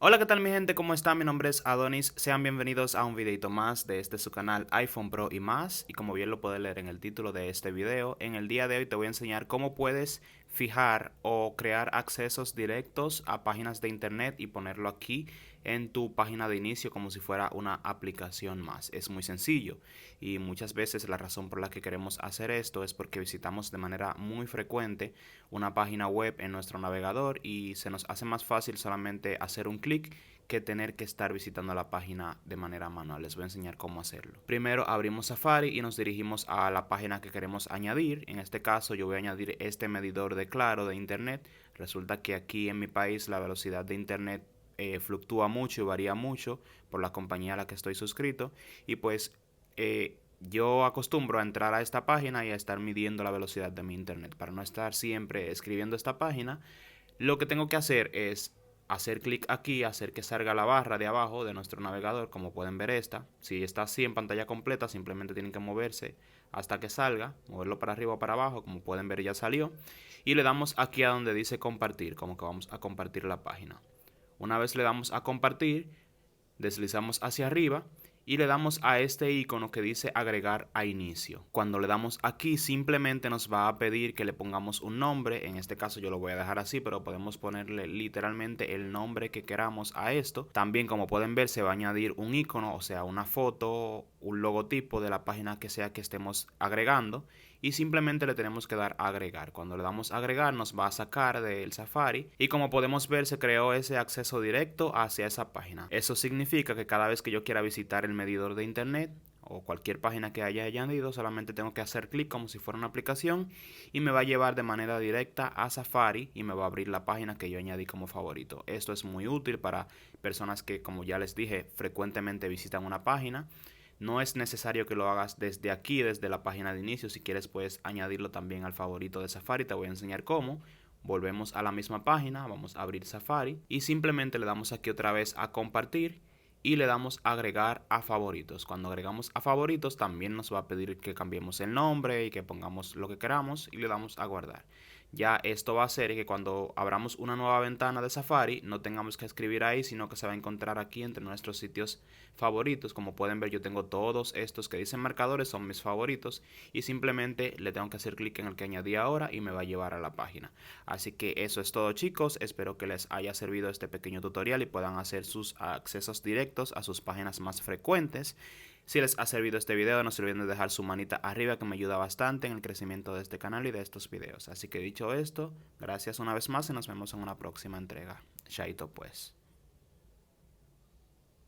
Hola, ¿qué tal mi gente? ¿Cómo están? Mi nombre es Adonis. Sean bienvenidos a un videito más de su canal iPhone Pro y más. Y como bien lo puedes leer en el título de este video, en el día de hoy te voy a enseñar cómo puedes fijar o crear accesos directos a páginas de internet y ponerlo aquí en tu página de inicio como si fuera una aplicación más. Es muy sencillo y muchas veces la razón por la que queremos hacer esto es porque visitamos de manera muy frecuente una página web en nuestro navegador y se nos hace más fácil solamente hacer un clic que tener que estar visitando la página de manera manual. Les voy a enseñar cómo hacerlo. Primero abrimos Safari y nos dirigimos a la página que queremos añadir. En este caso yo voy a añadir este medidor de Claro de internet. Resulta que aquí en mi país la velocidad de internet fluctúa mucho y varía mucho por la compañía a la que estoy suscrito y pues yo acostumbro a entrar a esta página y a estar midiendo la velocidad de mi internet para no estar siempre escribiendo esta página. Lo que tengo que hacer es hacer clic aquí, hacer que salga la barra de abajo de nuestro navegador, como pueden ver esta. Si está así en pantalla completa, simplemente tienen que moverse hasta que salga, moverlo para arriba o para abajo, como pueden ver ya salió. Y le damos aquí a donde dice compartir, como que vamos a compartir la página. Una vez le damos a compartir, deslizamos hacia arriba y le damos a este icono que dice agregar a inicio. Cuando le damos aquí simplemente nos va a pedir que le pongamos un nombre. En este caso yo lo voy a dejar así, pero podemos ponerle literalmente el nombre que queramos a esto. También, como pueden ver, se va a añadir un icono, o sea una foto, un logotipo de la página que sea que estemos agregando y simplemente le tenemos que dar a agregar. Cuando le damos a agregar nos va a sacar del Safari y como podemos ver se creó ese acceso directo hacia esa página. Eso significa que cada vez que yo quiera visitar el medidor de internet o cualquier página que haya añadido, solamente tengo que hacer clic como si fuera una aplicación y me va a llevar de manera directa a Safari y me va a abrir la página que yo añadí como favorito. Esto es muy útil para personas que, como ya les dije, frecuentemente visitan una página. No es necesario que lo hagas desde aquí, desde la página de inicio. Si quieres puedes añadirlo también al favorito de Safari. Te voy a enseñar cómo. Volvemos a la misma página, vamos a abrir Safari y simplemente le damos aquí otra vez a compartir y le damos a agregar a favoritos. Cuando agregamos a favoritos también nos va a pedir que cambiemos el nombre y que pongamos lo que queramos y le damos a guardar. Ya esto va a hacer que cuando abramos una nueva ventana de Safari no tengamos que escribir ahí, sino que se va a encontrar aquí entre nuestros sitios favoritos. Como pueden ver, yo tengo todos estos que dicen marcadores, son mis favoritos y simplemente le tengo que hacer clic en el que añadí ahora y me va a llevar a la página. Así que eso es todo, chicos. Espero que les haya servido este pequeño tutorial y puedan hacer sus accesos directos a sus páginas más frecuentes. Si les ha servido este video, no se olviden de dejar su manita arriba, que me ayuda bastante en el crecimiento de este canal y de estos videos. Así que dicho esto, gracias una vez más y nos vemos en una próxima entrega. Chaito pues.